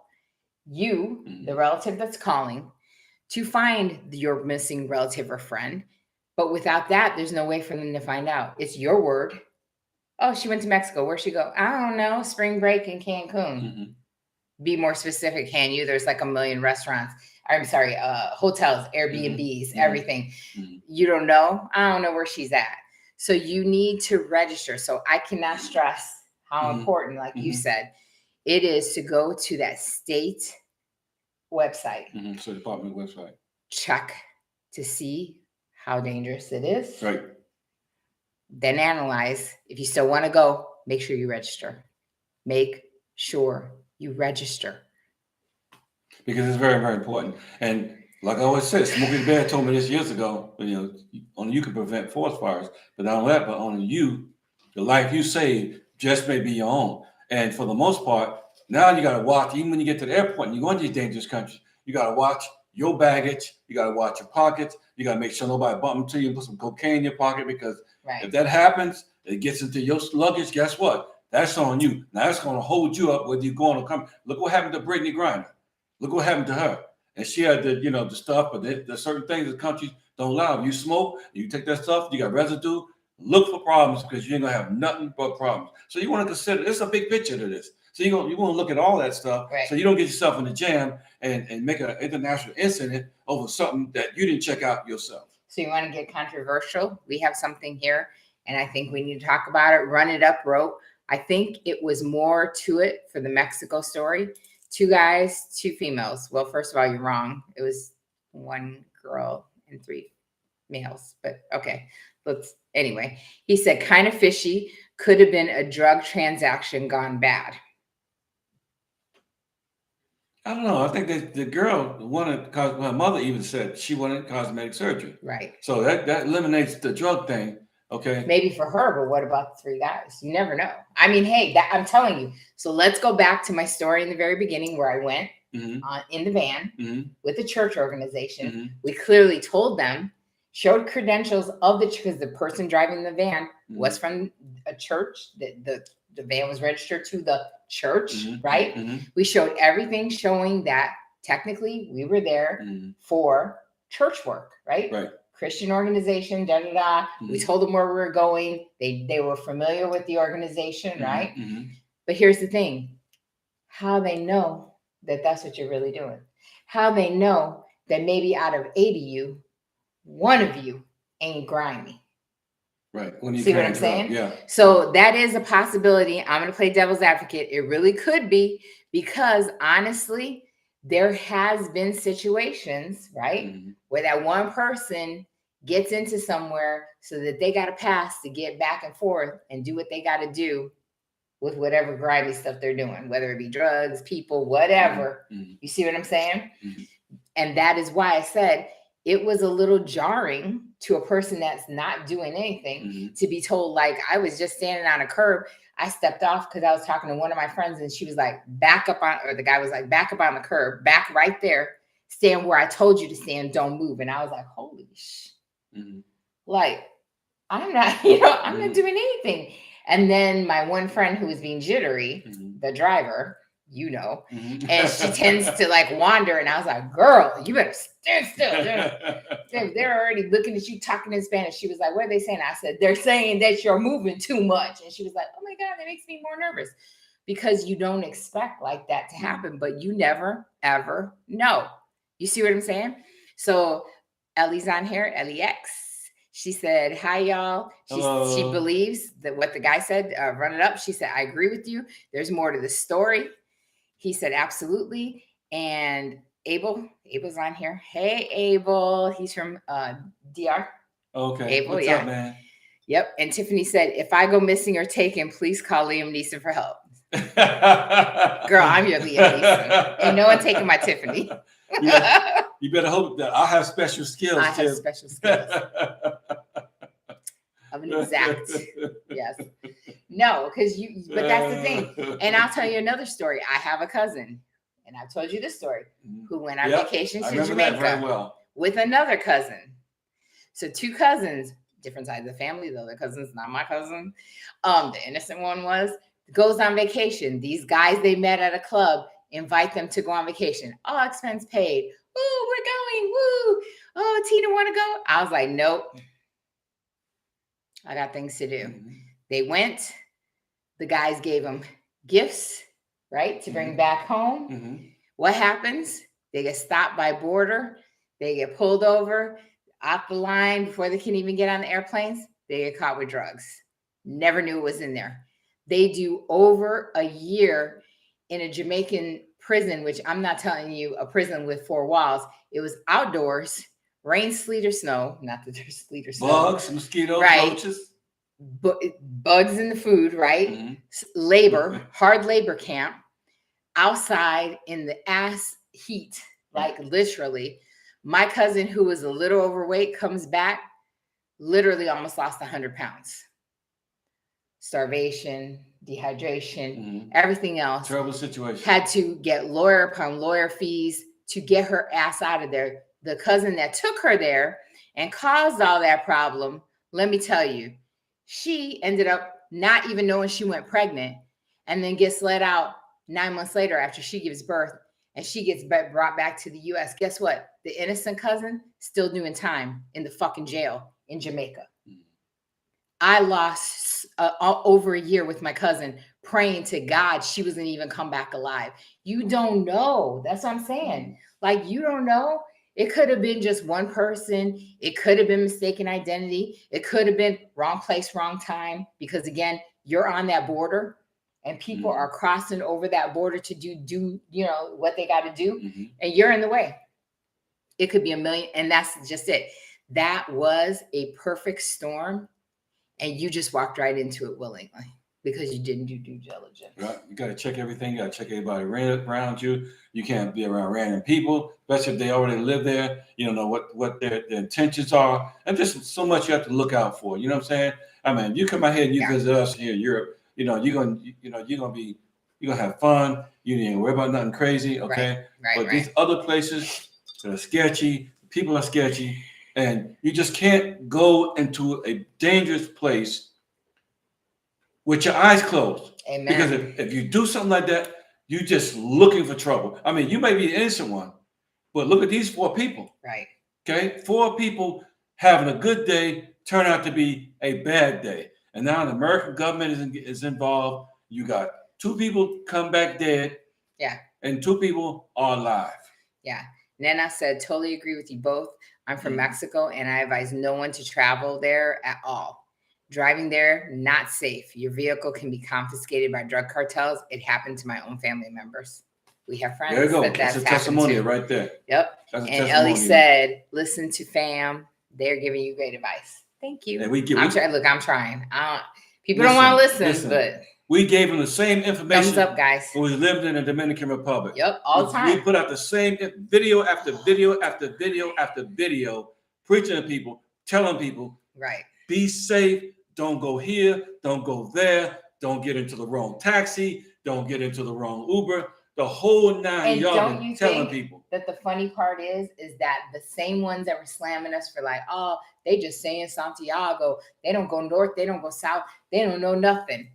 you, the relative that's calling, to find your missing relative or friend. But without that, there's no way for them to find out. It's your word. Oh, she went to Mexico. Where'd she go? I don't know. Spring break in Cancun. Be more specific, can you? There's like a million restaurants. I'm sorry, hotels, Airbnbs, everything. You don't know? I don't know where she's at. So you need to register. So I cannot stress how important, like you said, it is to go to that state website. So department website. Check to see how dangerous it is. Right. Then analyze. If you still want to go, make sure you register. Make sure you register. Because it's very, very important. And like I always said, Smokey Bear told me this years ago, only you can prevent forest fires, but not only that, but only you, the life you save just may be your own. And for the most part, now you got to watch, even when you get to the airport and you go into these dangerous countries, you got to watch your baggage, you got to watch your pockets, you got to make sure nobody bump into you and put some cocaine in your pocket, because if that happens, it gets into your luggage, guess what? That's on you. Now that's going to hold you up whether you're going to come. Look what happened to Brittany Griner. Look what happened to her. And she had the stuff, but there's certain things that countries don't allow. If you smoke, you take that stuff, you got residue, look for problems, because you ain't going to have nothing but problems. So you want to consider, it's a big picture to this. So you're going to look at all that stuff, so you don't get yourself in a jam and make an international incident over something that you didn't check out yourself. So you want to get controversial? We have something here, and I think we need to talk about it. Run it up, rope. I think it was more to it for the Mexico story. 2 guys, 2 females. Well, first of all, you're wrong. It was 1 girl and 3 males, but okay. Anyway, he said, kind of fishy. Could have been a drug transaction gone bad. I don't know. I think that the girl wanted, her mother even said she wanted cosmetic surgery. Right. So that eliminates the drug thing. Okay. Maybe for her, but what about the 3 guys? You never know. I mean, hey, I'm telling you. So let's go back to my story in the very beginning where I went in the van with the church organization. We clearly told them, showed credentials of because the person driving the van was from a church. The van was registered to the church, right? We showed everything showing that technically we were there for church work, right? Right. Christian organization, We told them where we were going. They were familiar with the organization, right? But here's the thing. How they know that that's what you're really doing. How they know that maybe out of 8 of you, 1 of you ain't grimy. Right. See what I'm saying? Yeah. So that is a possibility. I'm going to play devil's advocate. It really could be, because honestly, there has been situations, right, where that one person gets into somewhere so that they got a pass to get back and forth and do what they got to do with whatever grimy stuff they're doing, whether it be drugs, people, whatever. You see what I'm saying? And that is why I said it was a little jarring to a person that's not doing anything to be told, like, I was just standing on a curb. I stepped off because I was talking to one of my friends, and she was like, back up on, or the guy was like, back up on the curb, back right there, stand where I told you to stand, don't move. And I was like, holy sh. Like, I'm not, I'm not doing anything. And then my one friend who was being jittery, the driver, you know, and she tends to like wander. And I was like, girl, you better stand still. They're already looking at you talking in Spanish. She was like, what are they saying? I said, they're saying that you're moving too much. And she was like, oh my God, that makes me more nervous, because you don't expect like that to happen, but you never, ever know. You see what I'm saying? So Ellie's on here, LEX. She said, hi, y'all. She believes that what the guy said, run it up. She said, I agree with you. There's more to the story. He said, absolutely. And Abel's on here. Hey, Abel. He's from DR. Okay. Abel, What's up, man? Yep. And Tiffany said, if I go missing or taken, please call Liam Neeson for help. Girl, I'm your Liam Neeson. Ain't no one taking my Tiffany. You better hope that I have special skills. I have special skills. Of an exact. Yes. No, because but that's the thing. And I'll tell you another story. I have a cousin, and I've told you this story, who went on vacation to Jamaica with another cousin. So 2 cousins, different sides of the family. The other cousin's not my cousin. The innocent one goes on vacation. These guys they met at a club invite them to go on vacation. All expense paid. Woo, we're going. Woo. Oh, Tina want to go? I was like, nope. I got things to do. They went. The guys gave them gifts, right, to bring back home. What happens? They get stopped by border. They get pulled over off the line before they can even get on the airplanes. They get caught with drugs. Never knew it was in there. They do over a year in a Jamaican prison, which I'm not telling you a prison with 4 walls. It was outdoors, rain, sleet, or snow. Not that there's sleet or snow. Bugs, mosquitoes, roaches. Bugs in the food, right? Labor, hard labor camp, outside in the ass heat, like literally. My cousin, who was a little overweight, comes back, literally almost lost 100 pounds. Starvation, dehydration, everything else. Terrible situation. Had to get lawyer upon lawyer fees to get her ass out of there. The cousin that took her there and caused all that problem, let me tell you, she ended up not even knowing she went pregnant, and then gets let out 9 months later after she gives birth, and she gets brought back to the U.S. Guess what? The innocent cousin still doing time in the fucking jail in Jamaica. I lost over a year with my cousin praying to God she wasn't even come back alive. You don't know. That's what I'm saying. Like, you don't know. It could have been just one person. It could have been mistaken identity. It could have been wrong place, wrong time. Because again, you're on that border and people are crossing over that border to do you know, what they got to do. And you're in the way. It could be a million. And that's just it. That was a perfect storm. And you just walked right into it willingly because you didn't do due diligence. Right. You got to check everything. You got to check everybody around you. You can't be around random people, especially if they already live there. You don't know what their intentions are. And just so much you have to look out for. You know what I'm saying? I mean, you come out here and you visit us here in Europe. You know, you're gonna have fun. You ain't worry about nothing crazy. Okay. But these other places that are sketchy, people are sketchy. And you just can't go into a dangerous place with your eyes closed. Amen. Because if you do something like that, you're just looking for trouble. I mean, you may be the innocent one, but look at these 4 people. Right. Okay? 4 people having a good day turn out to be a bad day. And now the American government is involved. You got 2 people come back dead. Yeah. And 2 people are alive. Yeah. Nana said, totally agree with you both. I'm from Mexico, and I advise no one to travel there at all. Driving there, not safe. Your vehicle can be confiscated by drug cartels. It happened to my own family members. We have friends. There you go. That's a testimony right there. Yep. And Ellie said, listen to fam. They're giving you great advice. Thank you. I'm trying. People don't want to listen, but we gave them the same information. Thumbs up, guys. When we lived in the Dominican Republic. Yep, all the time. We put out the same video after video after video after video, preaching to people, telling people, right, be safe. Don't go here. Don't go there. Don't get into the wrong taxi. Don't get into the wrong Uber. The whole 9 yards telling people. That the funny part is that the same ones that were slamming us for like, oh, they just saying Santiago. They don't go north. They don't go south. They don't know nothing.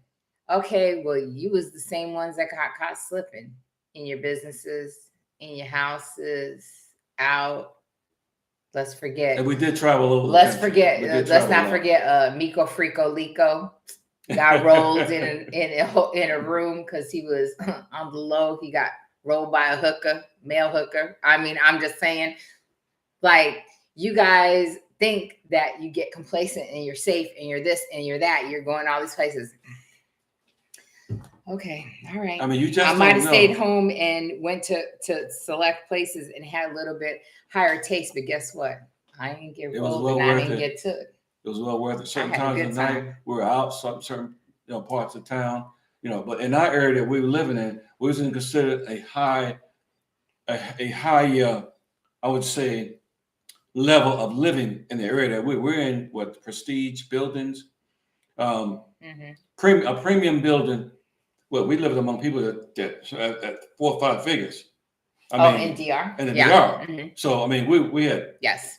Okay, well, you was the same ones that got caught slipping. in your businesses, in your houses, out. Let's forget. And we did travel over. Let's forget. Let's not forget. Miko Frico Lico got rolled in a room because he was on the low. He got rolled by a hooker, male hooker. I mean, I'm just saying, like, you guys think that you get complacent and you're safe and you're this and you're that. You're going all these places. Okay, all right. I mean, you just I might have stayed home and went to select places and had a little bit higher taste, but guess what? I didn't get rolled and I didn't get took. It was well worth it. Certain times of the night we were out, certain parts of town, but in our area that we were living in, we was considered a high, I would say, level of living in the area that we're in. What prestige buildings, a premium building. Well, we lived among people that at 4 or 5 figures. I mean, in DR? In the DR. Mm-hmm. So, I mean, we had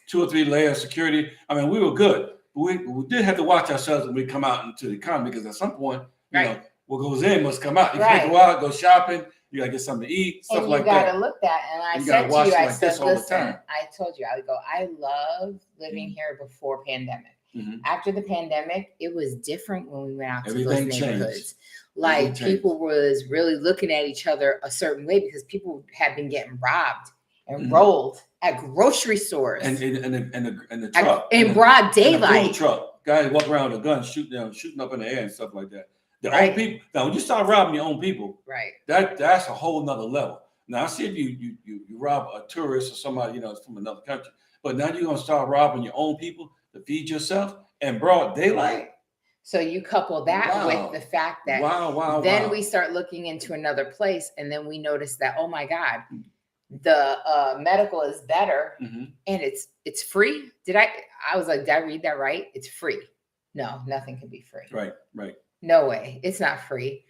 2 or 3 layers of security. I mean, we were good. But we did have to watch ourselves when we come out into the economy because at some point, what goes in must come out. You can't go out, go shopping. You got to get something to eat, stuff like that. You got to look that. And I said to you, I said, listen, I told you, I love living here before pandemic. Mm-hmm. After the pandemic, it was different when we went out to those neighborhoods. Like people was really looking at each other a certain way because people had been getting robbed and rolled at grocery stores and the truck in broad daylight. The truck guys walk around with a gun shooting up in the air and stuff like that. The own people. Now, when you start robbing your own people, that's a whole nother level. Now, I see if you rob a tourist or somebody from another country, but now you're gonna start robbing your own people to feed yourself in broad daylight. So you couple that with the fact that then we start looking into another place, and then we notice that, oh my God, the medical is better, and it's free. I was like, did I read that right? It's free. No, nothing can be free. Right. No way. It's not free.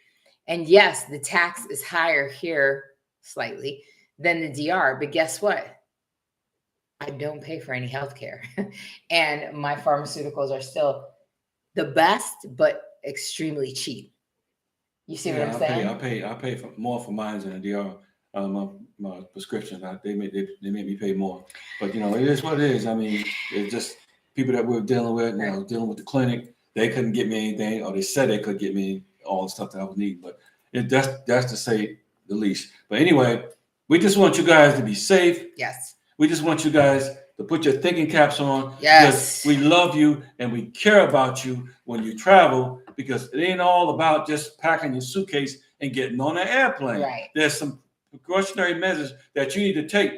And yes, the tax is higher here slightly than the DR, but guess what? I don't pay for any health care. And my pharmaceuticals are still the best, but extremely cheap. You see what I'm saying? I pay for more for mine than the DR. My prescription, they make me pay more. But it is what it is. I mean, it's just people that we're dealing with. Dealing with the clinic, they couldn't get me anything, or they said they could get me all the stuff that I was needing. But that's to say the least. But anyway, we just want you guys to be safe. Yes. We just want you guys to put your thinking caps on. Yes. Because we love you and we care about you when you travel, because it ain't all about just packing your suitcase and getting on an airplane. Right. There's some precautionary measures that you need to take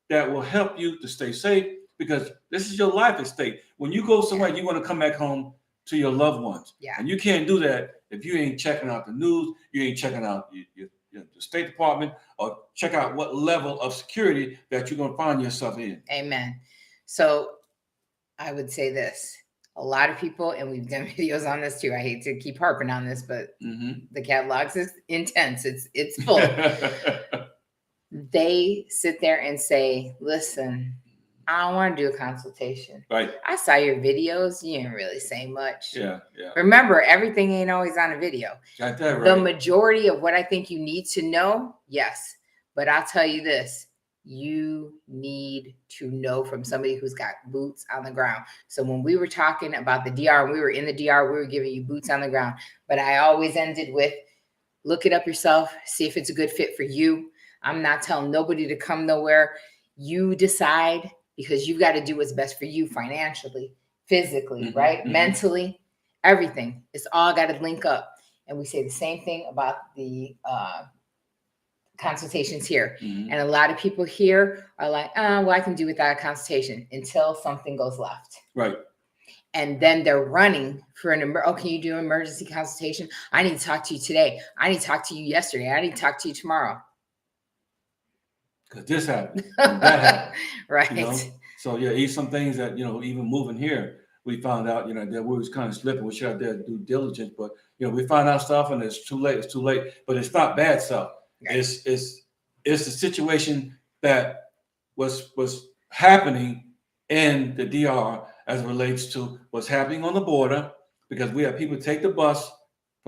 that will help you to stay safe, because this is your life at stake. When you go somewhere, you want to come back home to your loved ones. Yeah. And you can't do that if you ain't checking out the news, you ain't checking out the State Department, or check out what level of security that you're going to find yourself in. Amen. So I would say this. A lot of people, and we've done videos on this too. I hate to keep harping on this, but the catalog is intense. It's full. They sit there and say, listen, I don't want to do a consultation. Right. I saw your videos. You didn't really say much. Yeah. Remember, everything ain't always on a video. Got that right. The majority of what I think you need to know, yes. But I'll tell you this. You need to know from somebody who's got boots on the ground. So when we were talking about the DR, we were in the DR, we were giving you boots on the ground. But I always ended with, look it up yourself, see if it's a good fit for you. I'm not telling nobody to come nowhere. You decide, because you've got to do what's best for you financially, physically, right? Mentally, everything. It's all got to link up. And we say the same thing about the consultations here. And a lot of people here are like, well, I can do without a consultation until something goes left. Right. And then they're running for can you do an emergency consultation? I need to talk to you today. I need to talk to you yesterday. I need to talk to you tomorrow. Because this happened. That happened. Right. So yeah, some things that, even moving here, we found out, that we was kind of slipping. We should have done due diligence, but we found out stuff and it's too late. It's too late. But it's not bad stuff. Right. It's a situation that was happening in the DR as it relates to what's happening on the border, because we have people take the bus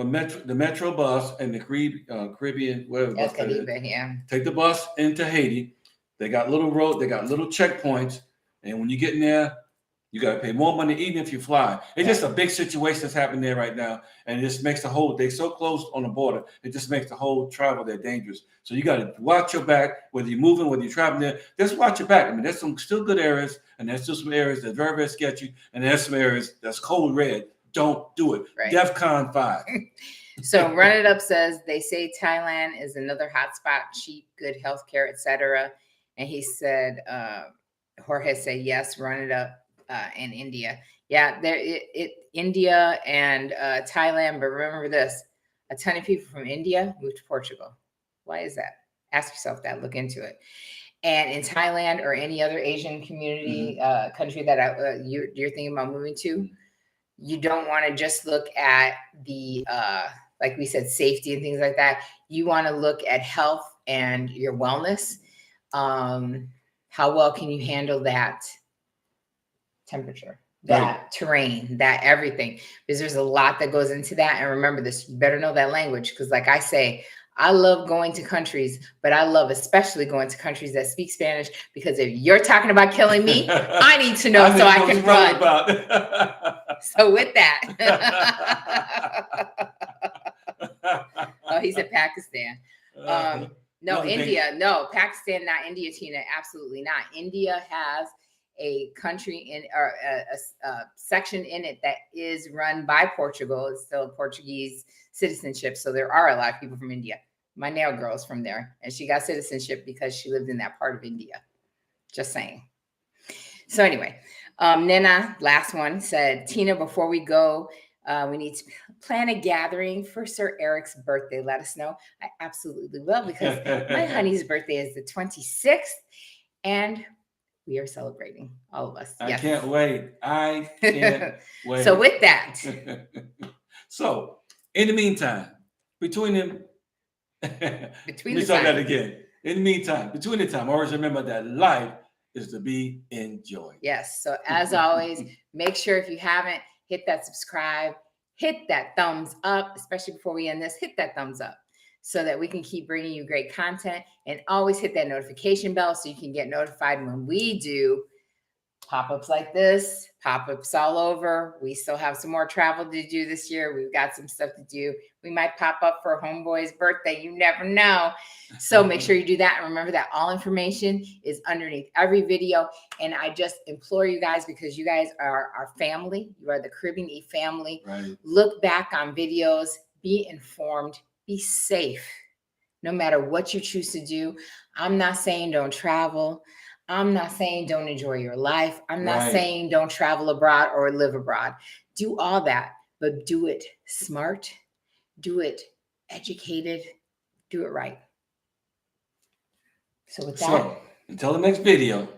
from the Metro bus and the Caribbean, whatever bus that is. Yeah. Take the bus into Haiti. They got little road, they got little checkpoints, and when you get in there, you got to pay more money even if you fly. It's just a big situation that's happening there right now, and it just makes they're so close on the border, it just makes the whole travel there dangerous. So you got to watch your back, whether you're moving, whether you're traveling there, just watch your back. I mean, there's some still good areas, and there's still some areas that's very, very sketchy, and there's some areas that's cold red. Don't do it. Right. DEFCON 5. So Run It Up says, they say Thailand is another hotspot, cheap, good healthcare, etc. And he said, Jorge said, yes, Run It Up. And India. Yeah, India and Thailand. But remember this, a ton of people from India moved to Portugal. Why is that? Ask yourself that, look into it. And in Thailand or any other Asian community, country that you're thinking about moving to, you don't want to just look at the, like we said, safety and things like that. You want to look at health and your wellness. How well can you handle that temperature, that terrain, that everything, because there's a lot that goes into that. And remember this, you better know that language, because like I say, I love going to countries, but I love especially going to countries that speak Spanish, because if you're talking about killing me, I need to know so I can run. So with that, oh, he said Pakistan. No, India, no, Pakistan, not India, Tina, absolutely not. India has a country in or a section in it that is run by Portugal. It's still Portuguese citizenship. So there are a lot of people from India. My nail girl is from there, and she got citizenship because she lived in that part of India. Just saying. So anyway, Nina, last one, said, Tina, before we go, we need to plan a gathering for Sir Eric's birthday. Let us know. I absolutely will, because my honey's birthday is the 26th, and we are celebrating, all of us. I can't wait. I can't wait. So with that. So in the meantime, between the time, always remember that life is to be enjoyed. Yes. So as always, make sure if you haven't, hit that subscribe, hit that thumbs up, especially before we end this, hit that thumbs up, so that we can keep bringing you great content, and always hit that notification bell so you can get notified when we do pop-ups like this, pop-ups all over. We still have some more travel to do this year. We've got some stuff to do. We might pop up for homeboy's birthday. You never know. So make sure you do that. And remember that all information is underneath every video. And I just implore you guys, because you guys are our family. You are the Caribbean E family. Right. Look back on videos, be informed, be safe, no matter what you choose to do. I'm not saying don't travel. I'm not saying don't enjoy your life. I'm not saying don't travel abroad or live abroad. Do all that, but do it smart, do it educated, do it right. So with that. So until the next video.